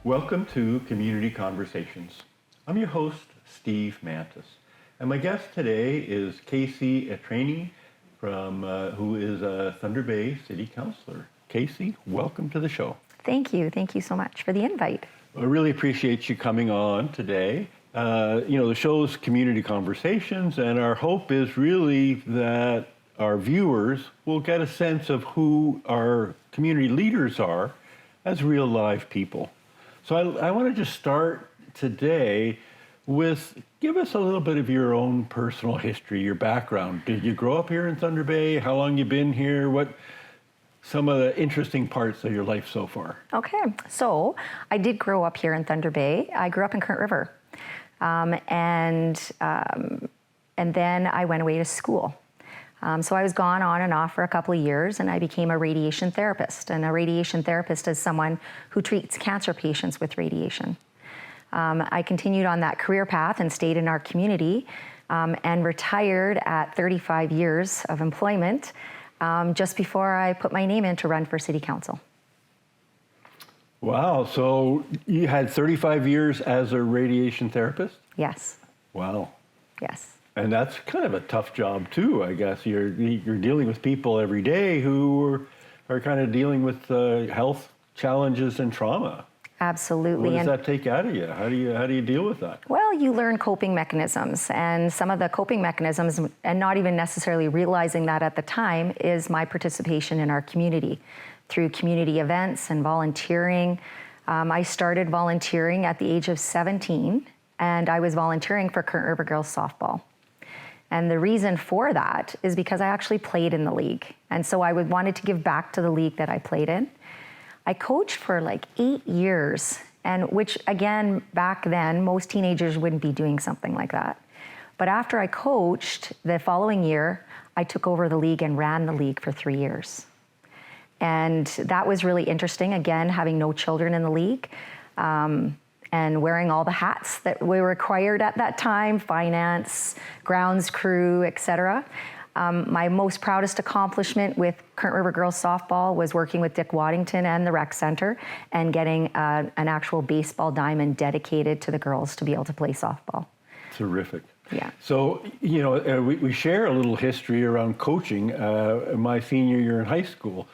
Welcome to Community Conversations. I'm your host, Steve Mantis, and my guest today is Kasey Etreni, who is a Thunder Bay City Councillor. Kasey, welcome to the show. Thank you. Thank you so much for the invite. I really appreciate you coming on today. The show's Community Conversations, and our hope is really that our viewers will get a sense of who our community leaders are as real live people. So I want to just start today with, give us a little bit of your own personal history, your background. Did you grow up here in Thunder Bay? How long you been here? What some of the interesting parts of your life so far? Okay, so I did grow up here in Thunder Bay. I grew up in Current River, and then I went away to school. So I was gone on and off for a couple of years, and I became a radiation therapist. And a radiation therapist is someone who treats cancer patients with radiation. I continued on that career path and stayed in our community, and retired at 35 years of employment, just before I put my name in to run for City Council. Wow, so you had 35 years as a radiation therapist? Yes. Wow. Yes. And that's kind of a tough job too, I guess. You're dealing with people every day who are kind of dealing with health challenges and trauma. Absolutely. What does that take out of you? How do you deal with that? Well, you learn coping mechanisms, and some of the coping mechanisms, and not even necessarily realizing that at the time, is my participation in our community through community events and volunteering. I started volunteering at the age of 17, and I was volunteering for Current River Girls Softball. And the reason for that is because I actually played in the league. And so I wanted to give back to the league that I played in. I coached for like 8 years, and which again, back then, most teenagers wouldn't be doing something like that. But after I coached, the following year, I took over the league and ran the league for 3 years. And that was really interesting, again, having no children in the league. And wearing all the hats that were required at that time, finance, grounds crew, etc. My most proudest accomplishment with Current River Girls Softball was working with Dick Waddington and the Rec Center and getting an actual baseball diamond dedicated to the girls to be able to play softball. Terrific. Yeah. So, we share a little history around coaching. My senior year in high school,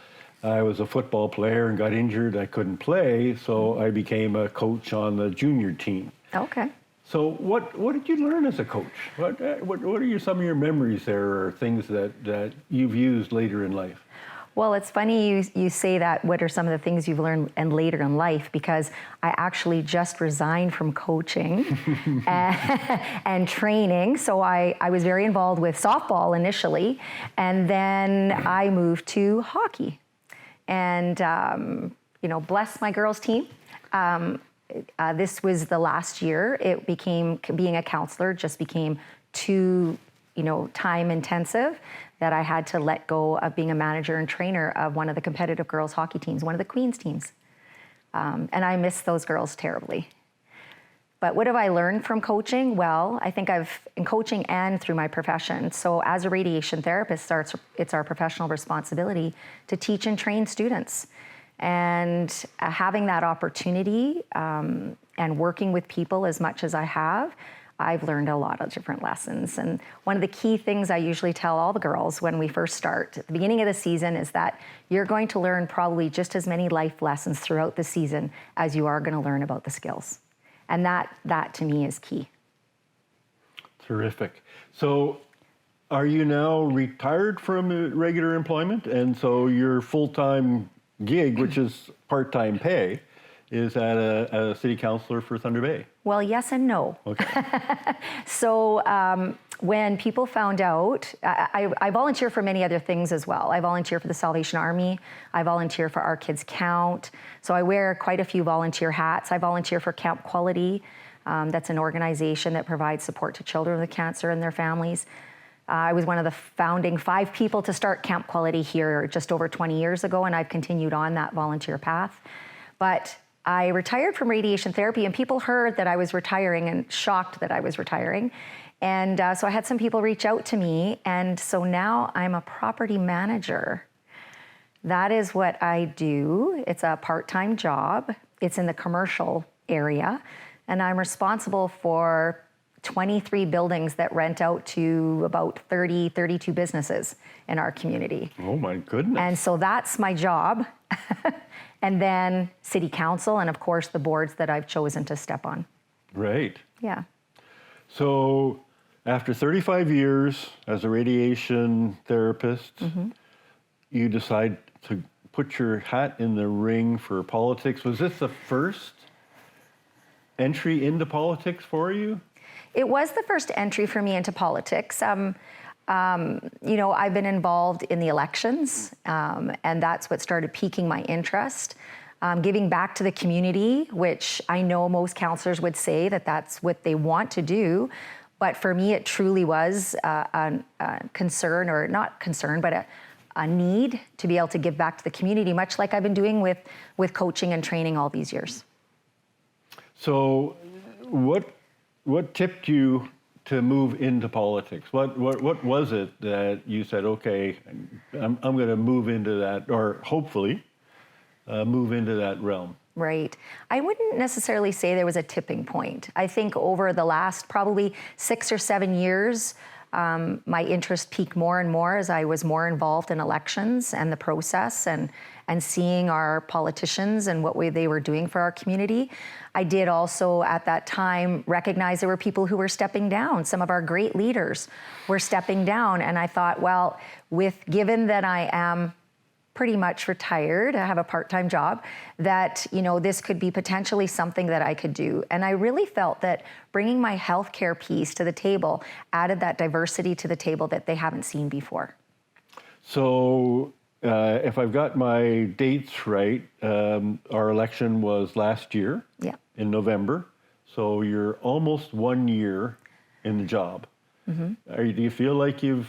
I was a football player and got injured. I couldn't play, so I became a coach on the junior team. Okay. So what did you learn as a coach? What are some of your memories there, or things that you've used later in life? Well, it's funny you say that, what are some of the things you've learned and later in life, because I actually just resigned from coaching and training. So I was very involved with softball initially, and then I moved to hockey. And, bless my girls' team. This was the last year. Being a counselor just became too, time intensive, that I had to let go of being a manager and trainer of one of the competitive girls' hockey teams, one of the Queens teams. And I miss those girls terribly. But what have I learned from coaching? Well, I think in coaching and through my profession. So as a radiation therapist, it's our professional responsibility to teach and train students. And having that opportunity and working with people as much as I have, I've learned a lot of different lessons. And one of the key things I usually tell all the girls when we first start at the beginning of the season is that you're going to learn probably just as many life lessons throughout the season as you are going to learn about the skills. And that to me is key. Terrific. So are you now retired from regular employment? And so your full-time gig, which is part-time pay, is at a city councillor for Thunder Bay? Well, yes and no. Okay. So when people found out, I volunteer for many other things as well. I volunteer for the Salvation Army. I volunteer for Our Kids Count. So I wear quite a few volunteer hats. I volunteer for Camp Quality. That's an organization that provides support to children with cancer and their families. I was one of the founding 5 people to start Camp Quality here just over 20 years ago, and I've continued on that volunteer path. But I retired from radiation therapy, and people heard that I was retiring and shocked that I was retiring. And so I had some people reach out to me, and so now I'm a property manager. That is what I do. It's a part-time job, it's in the commercial area, and I'm responsible for 23 buildings that rent out to about 32 businesses in our community. Oh my goodness. And so that's my job. And then city council, and of course the boards that I've chosen to step on. Right. Yeah. So after 35 years as a radiation therapist, you decide to put your hat in the ring for politics. Was this the first entry into politics for you? It was the first entry for me into politics. I've been involved in the elections, and that's what started piquing my interest. Giving back to the community, which I know most councillors would say that that's what they want to do. But for me, it truly was a concern, or not concern, but a need to be able to give back to the community, much like I've been doing with coaching and training all these years. So what tipped you to move into politics? What was it that you said, okay, I'm going to move into that, or hopefully move into that realm? Right. I wouldn't necessarily say there was a tipping point. I think over the last probably 6 or 7 years, my interest peaked more and more as I was more involved in elections and the process, and seeing our politicians and what they were doing for our community. I did also at that time recognize there were people who were stepping down. Some of our great leaders were stepping down. And I thought, well, given that I am pretty much retired, I have a part-time job, that, this could be potentially something that I could do. And I really felt that bringing my healthcare piece to the table added that diversity to the table that they haven't seen before. So if I've got my dates right, our election was last year in November. So you're almost 1 year in the job. Do you feel like you've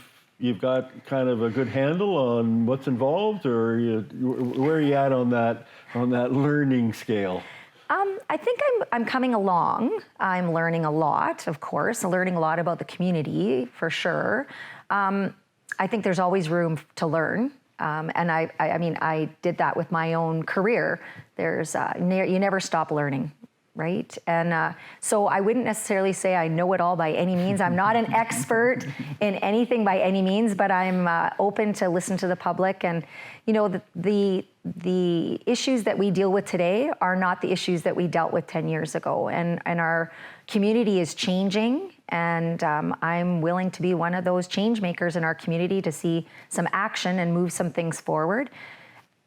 got kind of a good handle on what's involved, or where are you at on that learning scale? I think I'm coming along. I'm learning a lot, of course, learning a lot about the community for sure. I think there's always room to learn. And I did that with my own career. There's you never stop learning, right? And so I wouldn't necessarily say I know it all by any means. I'm not an expert in anything by any means, but I'm open to listen to the public. And the issues that we deal with today are not the issues that we dealt with 10 years ago. And our community is changing. And I'm willing to be one of those change makers in our community to see some action and move some things forward.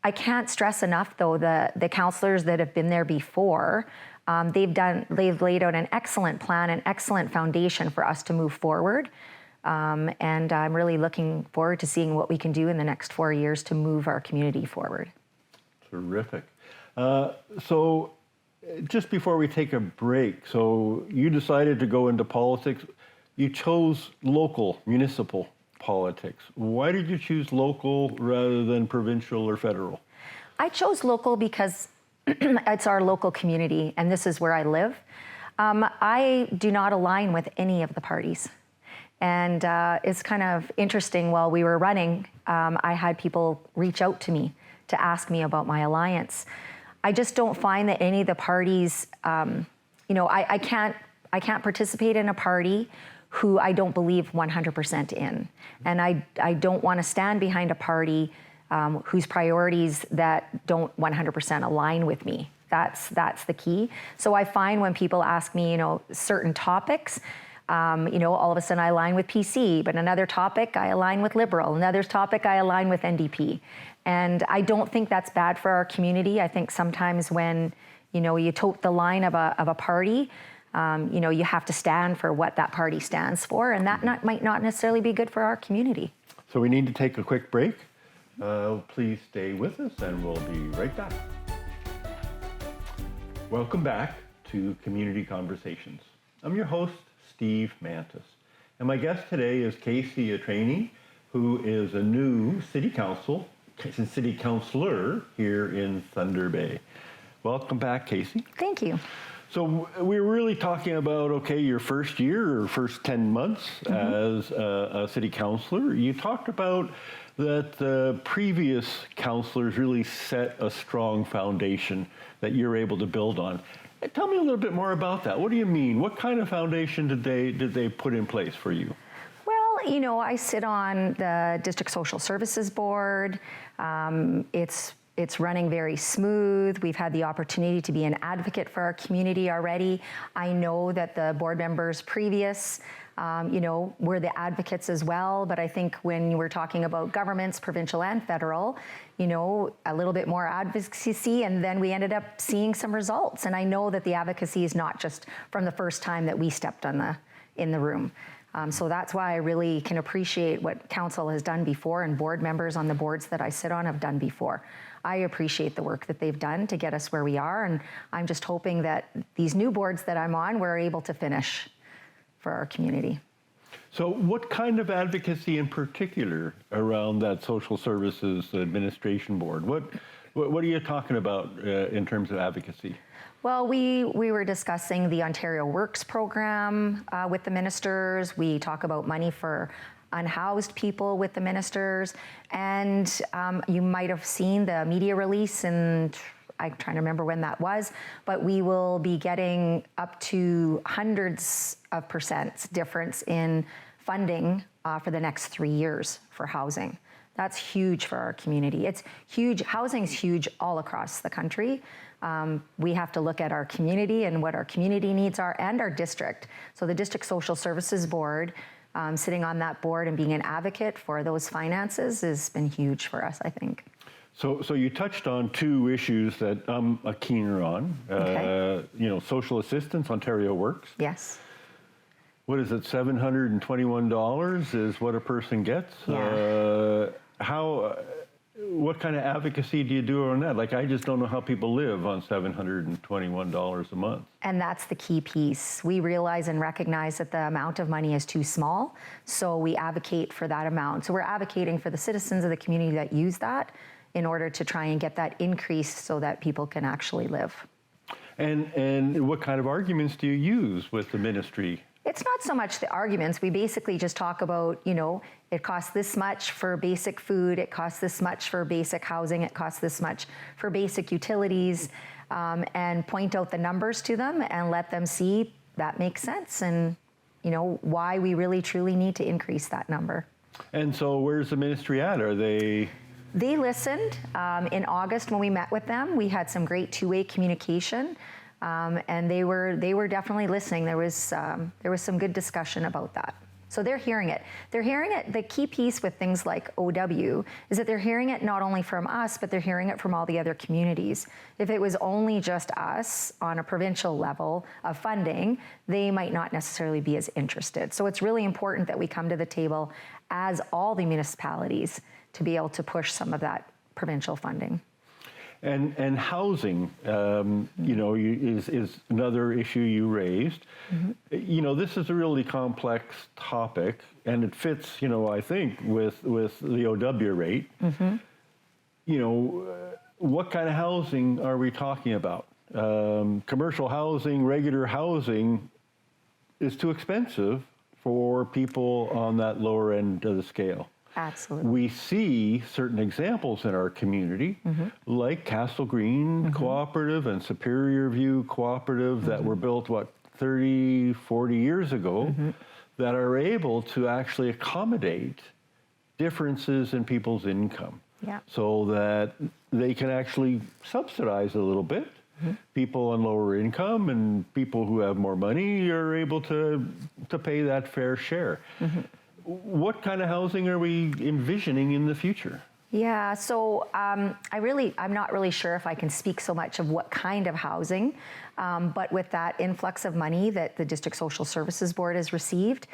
I can't stress enough, though, the councillors that have been there before, they've laid out an excellent plan, an excellent foundation for us to move forward. And I'm really looking forward to seeing what we can do in the next 4 years to move our community forward. Terrific. So just before we take a break, so you decided to go into politics. You chose local, municipal politics. Why did you choose local rather than provincial or federal? I chose local because it's our local community, and this is where I live. I do not align with any of the parties. And it's kind of interesting, while we were running, I had people reach out to me to ask me about my alliance. I just don't find that any of the parties, I can't participate in a party who I don't believe 100% in. And I don't want to stand behind a party whose priorities that don't 100% align with me. That's the key. So I find when people ask me, certain topics, all of a sudden I align with PC, but another topic I align with Liberal, another topic I align with NDP. And I don't think that's bad for our community. I think sometimes when, you tote the line of a party, you have to stand for what that party stands for, and that might not necessarily be good for our community. So we need to take a quick break. Please stay with us and we'll be right back. Welcome back to Community Conversations. I'm your host, Steve Mantis, and my guest today is Kasey Etreni, who is a new city councillor here in Thunder Bay. Welcome back, Kasey. Thank you. So we were really talking about, your first year or first 10 months as a city councillor. You talked about that the previous councillors really set a strong foundation that you're able to build on. Tell me a little bit more about that. What do you mean? What kind of foundation did they put in place for you? Well, you know, I sit on the District Social Services Board. It's running very smooth. We've had the opportunity to be an advocate for our community already. I know that the board members previous, you know, were the advocates as well. But I think when we're talking about governments, provincial and federal, you know, a little bit more advocacy, and then we ended up seeing some results. And I know that the advocacy is not just from the first time that we stepped in the room. So that's why I really can appreciate what council has done before, and board members on the boards that I sit on have done before. I appreciate the work that they've done to get us where we are, and I'm just hoping that these new boards that I'm on, we're able to finish for our community. So what kind of advocacy in particular around that Social Services Administration Board? What are you talking about in terms of advocacy? Well, we were discussing the Ontario Works program with the ministers. We talk about money for unhoused people with the ministers. And you might have seen the media release, and I'm trying to remember when that was, but we will be getting up to hundreds of percent difference in funding for the next 3 years for housing. That's huge for our community. It's huge. Housing's huge all across the country. We have to look at our community and what our community needs are, and our district. So the District Social Services Board, sitting on that board and being an advocate for those finances has been huge for us, I think. So you touched on two issues that I'm a keener on. Okay. You know, social assistance, Ontario Works. Yes. What is it, $721 is what a person gets? Yeah. What kind of advocacy do you do on that? Like, I just don't know how people live on $721 a month. And that's the key piece. We realize and recognize that the amount of money is too small, so we advocate for that amount. So we're advocating for the citizens of the community that use that in order to try and get that increase so that people can actually live. And what kind of arguments do you use with the ministry? It's not so much the arguments. We basically just talk about, you know, it costs this much for basic food, it costs this much for basic housing, it costs this much for basic utilities, and point out the numbers to them and let them see that makes sense, and, you know, why we really truly need to increase that number. And so where's the ministry at? Are they... They listened. In August when we met with them, we had some great two-way communication. And they were definitely listening. There was some good discussion about that. So they're hearing it. They're hearing it. The key piece with things like OW is that they're hearing it not only from us, but they're hearing it from all the other communities. If it was only just us on a provincial level of funding, they might not necessarily be as interested. So it's really important that we come to the table as all the municipalities to be able to push some of that provincial funding. And housing, you know, is another issue you raised. Mm-hmm. You know, this is a really complex topic, and it fits, you know, I think, with the OW rate. Mm-hmm. You know, what kind of housing are we talking about? Commercial housing, regular housing is too expensive for people on that lower end of the scale. Absolutely. We see certain examples in our community, mm-hmm. like Castle Green mm-hmm. Cooperative and Superior View Cooperative mm-hmm. that were built, 30, 40 years ago, mm-hmm. that are able to actually accommodate differences in people's income. Yeah. So that they can actually subsidize a little bit. Mm-hmm. People on lower income and people who have more money are able to pay that fair share. Mm-hmm. What kind of housing are we envisioning in the future? Yeah, so I'm not really sure if I can speak so much of what kind of housing, but with that influx of money that the District Social Services Board has received,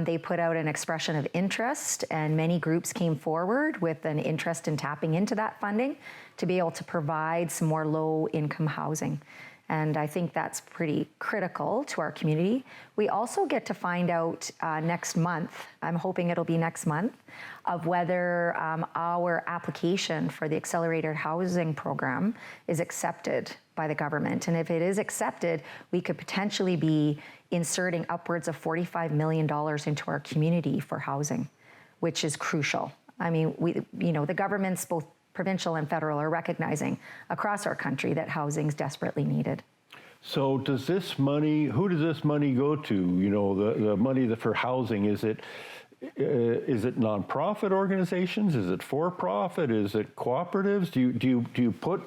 they put out an expression of interest, and many groups came forward with an interest in tapping into that funding to be able to provide some more low-income housing. And I think that's pretty critical to our community. We also get to find out next month, I'm hoping it'll be next month, of whether our application for the Accelerated Housing Program is accepted by the government. And if it is accepted, we could potentially be inserting upwards of $45 million into our community for housing, which is crucial. I mean, the governments, both provincial and federal, are recognizing across our country that housing is desperately needed. So who does this money go to? The money for housing, is it nonprofit organizations? Is it for-profit? Is it cooperatives? Do you put,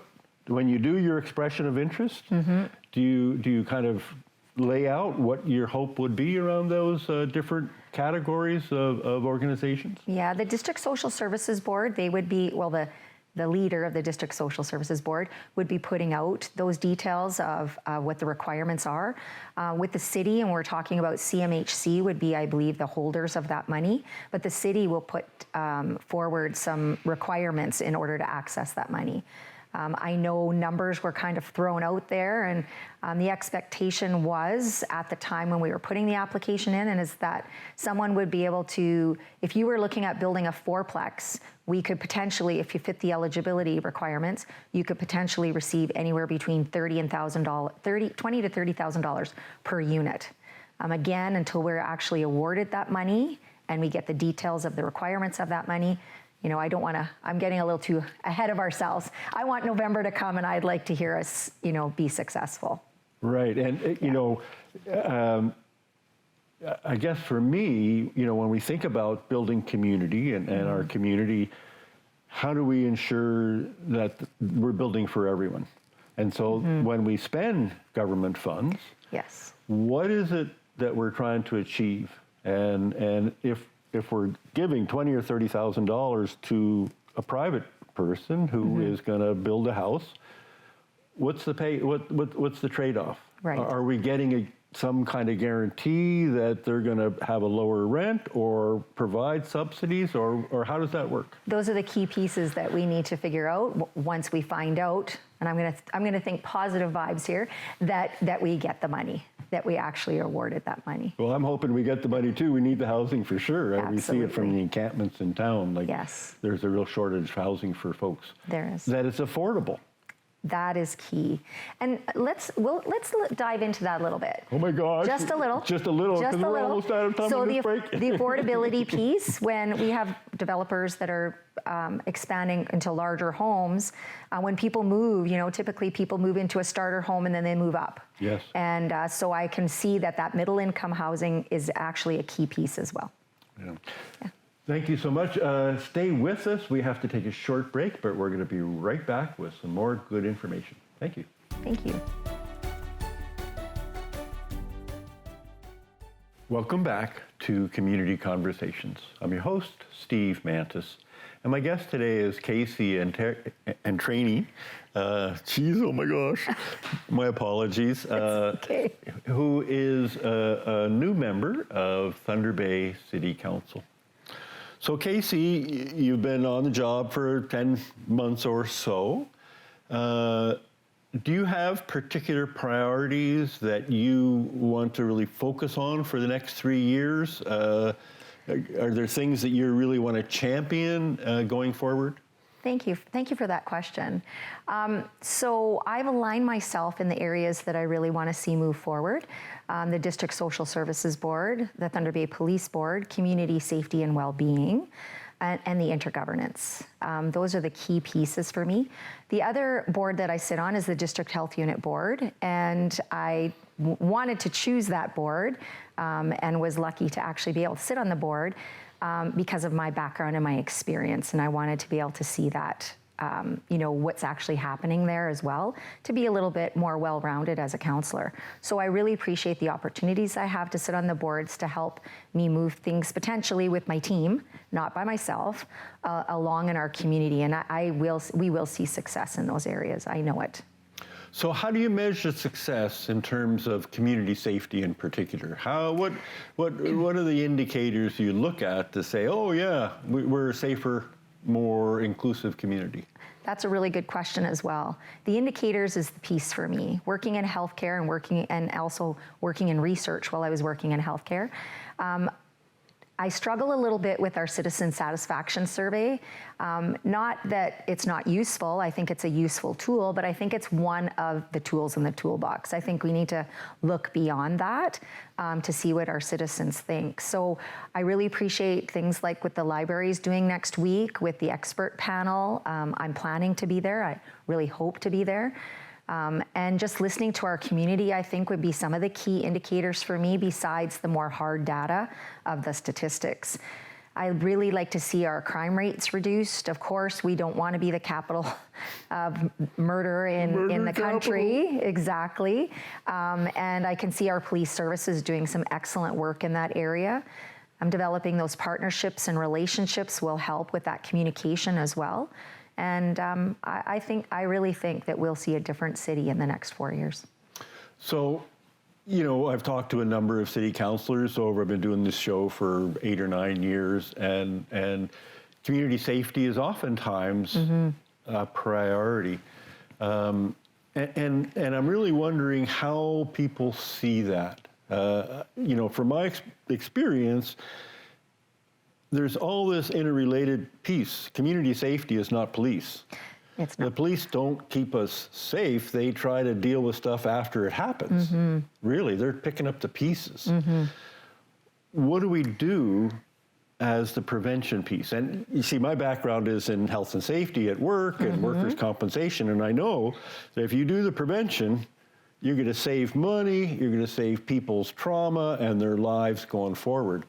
when you do your expression of interest, do you kind of lay out what your hope would be around those different categories of organizations? Yeah, the District Social Services Board, they would be, the leader of the District Social Services Board would be putting out those details of what the requirements are. With the city, and we're talking about CMHC would be, I believe, the holders of that money, but the city will put forward some requirements in order to access that money. I know numbers were kind of thrown out there, and the expectation was at the time when we were putting the application in, and is that someone would be able to, if you were looking at building a fourplex, we could potentially, if you fit the eligibility requirements, you could potentially receive anywhere between $20,000 to $30,000 per unit. Again, until we're actually awarded that money and we get the details of the requirements of that money, I don't want to, I'm getting a little too ahead of ourselves. I want November to come, and I'd like to hear us, be successful. Right. And, I guess for me, when we think about building community and our community, how do we ensure that we're building for everyone? And so when we spend government funds, yes, what is it that we're trying to achieve? And if we're giving $20,000 or $30,000 to a private person who is going to build a house, what's the pay? What's the trade-off? Right. Are we getting some kind of guarantee that they're going to have a lower rent or provide subsidies, or how does that work? Those are the key pieces that we need to figure out once we find out. And I'm going to think positive vibes here that we get the money, that we actually are awarded that money. Well, I'm hoping we get the money too. We need the housing for sure. Absolutely. We see it from the encampments in town. Yes. There's a real shortage of housing for folks. There is. That it's affordable. That is key. And let's dive into that a little bit. Oh my gosh. Just a little. Just a little, because we're almost out of time so on this break. The affordability piece, when we have developers that are expanding into larger homes, when people move, typically people move into a starter home and then they move up. Yes. And so I can see that middle income housing is actually a key piece as well. Yeah. Thank you so much. Stay with us. We have to take a short break, but we're going to be right back with some more good information. Thank you. Thank you. Welcome back to Community Conversations. I'm your host, Steve Mantis, and my guest today is Kasey Etreni. Oh my gosh, my apologies. Okay. Who is a new member of Thunder Bay City Council. So Kasey, you've been on the job for 10 months or so. Do you have particular priorities that you want to really focus on for the next 3 years? Are there things that you really want to champion going forward? Thank you. Thank you for that question. So I've aligned myself in the areas that I really want to see move forward. The District Social Services Board, the Thunder Bay Police Board, Community Safety and Wellbeing, and the intergovernance. Those are the key pieces for me. The other board that I sit on is the District Health Unit Board, and I wanted to choose that board and was lucky to actually be able to sit on the board because of my background and my experience, and I wanted to be able to see that, what's actually happening there as well, to be a little bit more well-rounded as a counselor. So I really appreciate the opportunities I have to sit on the boards to help me move things potentially with my team, not by myself, along in our community, and we will see success in those areas. I know it. So how do you measure success in terms of community safety in particular? What are the indicators you look at to say, oh yeah, we're a safer, more inclusive community? That's a really good question as well. The indicators is the piece for me. Working in healthcare and also working in research while I was working in healthcare, I struggle a little bit with our citizen satisfaction survey. Not that it's not useful, I think it's a useful tool, but I think it's one of the tools in the toolbox. I think we need to look beyond that to see what our citizens think. So I really appreciate things like what the library's doing next week with the expert panel. I'm planning to be there. I really hope to be there. And just listening to our community, I think, would be some of the key indicators for me besides the more hard data of the statistics. I'd really like to see our crime rates reduced. Of course, we don't want to be the capital of murder in the country. Exactly. And I can see our police services doing some excellent work in that area. I'm developing those partnerships and relationships will help with that communication as well. And I really think that we'll see a different city in the next 4 years. So, I've talked to a number of city councillors over. I've been doing this show for 8 or 9 years, and community safety is oftentimes a priority. And I'm really wondering how people see that. From my experience, there's all this interrelated piece. Community safety is not police. It's not. The police don't keep us safe. They try to deal with stuff after it happens. Really, they're picking up the pieces. What do we do as the prevention piece? And you see, my background is in health and safety at work and workers' compensation, and I know that if you do the prevention, you're going to save money, you're going to save people's trauma and their lives going forward.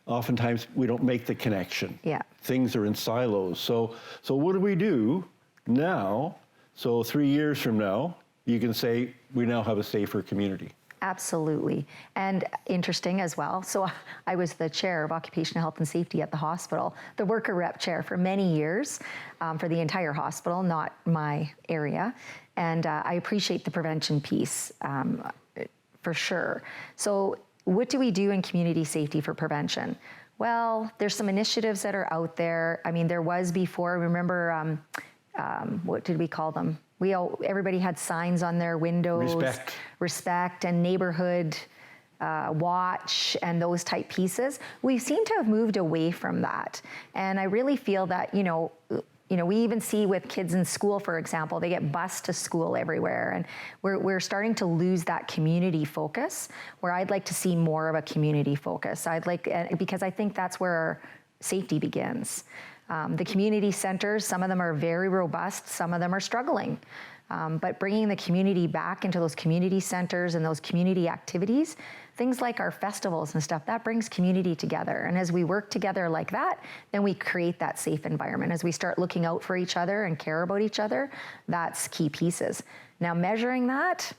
Oftentimes, we don't make the connection. Yeah. Things are in silos. So what do we do now? So 3 years from now, you can say we now have a safer community. Absolutely. And interesting as well. So I was the chair of occupational health and safety at the hospital, the worker rep chair for many years for the entire hospital, not my area. And I appreciate the prevention piece for sure. So what do we do in community safety for prevention? Well, there's some initiatives that are out there. I mean, there was before, remember, what did we call them? Everybody had signs on their windows. Respect and neighborhood watch and those type pieces. We seem to have moved away from that. And I really feel that, we even see with kids in school, for example, they get bused to school everywhere. And we're starting to lose that community focus, where I'd like to see more of a community focus. Because I think that's where our safety begins. The community centers, some of them are very robust, some of them are struggling. But bringing the community back into those community centers and those community activities, things like our festivals and stuff, that brings community together. And as we work together like that, then we create that safe environment. As we start looking out for each other and care about each other, that's key pieces. Now measuring that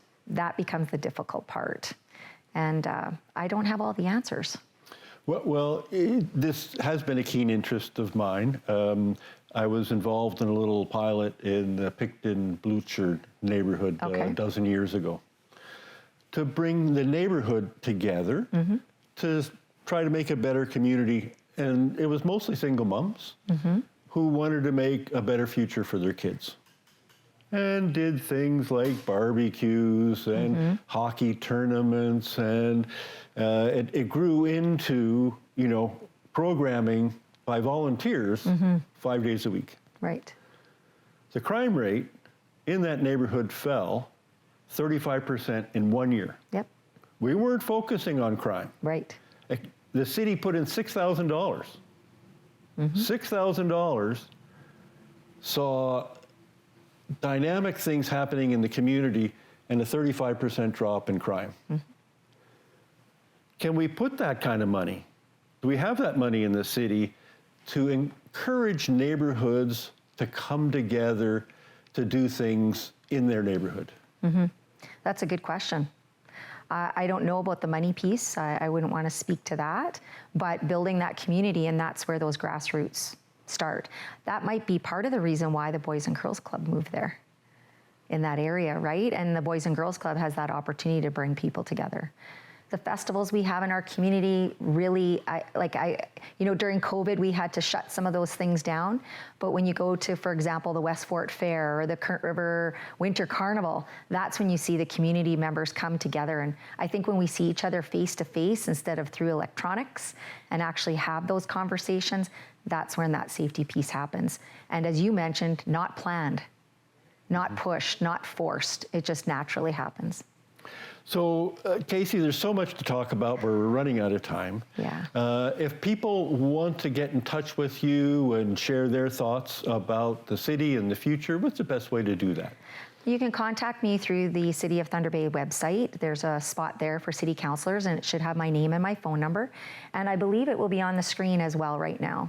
becomes the difficult part. And I don't have all the answers. Well, this has been a keen interest of mine. I was involved in a little pilot in the Picton-Bluchard neighborhood a dozen years ago to bring the neighborhood together to try to make a better community. And it was mostly single moms who wanted to make a better future for their kids and did things like barbecues and hockey tournaments, and it grew into, programming by volunteers 5 days a week. Right. The crime rate in that neighborhood fell 35% in 1 year. Yep. We weren't focusing on crime. Right. The city put in $6,000. $6,000 saw dynamic things happening in the community and a 35% drop in crime. Can we put that kind of money? Do we have that money in the city to encourage neighborhoods to come together to do things in their neighborhood? That's a good question. I don't know about the money piece. I wouldn't want to speak to that, but building that community, and that's where those grassroots start. That might be part of the reason why the Boys and Girls Club moved there in that area, right? And the Boys and Girls Club has that opportunity to bring people together. The festivals we have in our community really, during COVID, we had to shut some of those things down. But when you go to, for example, the West Fort Fair or the Current River Winter Carnival, that's when you see the community members come together. And I think when we see each other face to face instead of through electronics and actually have those conversations, that's when that safety piece happens. And as you mentioned, not planned, not pushed, not forced. It just naturally happens. So, Kasey, there's so much to talk about, but we're running out of time. Yeah. If people want to get in touch with you and share their thoughts about the city and the future, what's the best way to do that? You can contact me through the City of Thunder Bay website. There's a spot there for city councillors, and it should have my name and my phone number. And I believe it will be on the screen as well right now.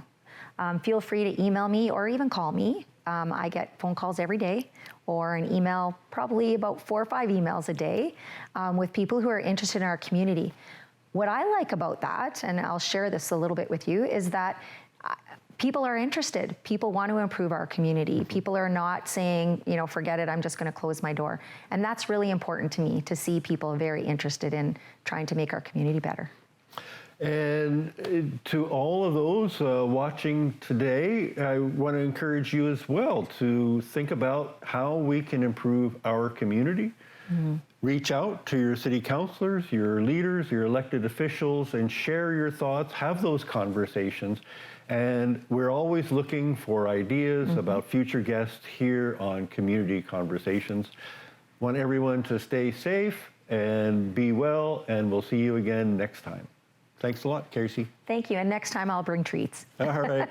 Feel free to email me or even call me. I get phone calls every day, or an email, probably about 4 or 5 emails a day, with people who are interested in our community. What I like about that, and I'll share this a little bit with you, is that people are interested. People want to improve our community. People are not saying, forget it, I'm just going to close my door. And that's really important to me, to see people very interested in trying to make our community better. And to all of those watching today, I want to encourage you as well to think about how we can improve our community. Mm-hmm. Reach out to your city councillors, your leaders, your elected officials, and share your thoughts, have those conversations. And we're always looking for ideas about future guests here on Community Conversations. Want everyone to stay safe and be well, and we'll see you again next time. Thanks a lot, Kasey. Thank you, and next time I'll bring treats. All right.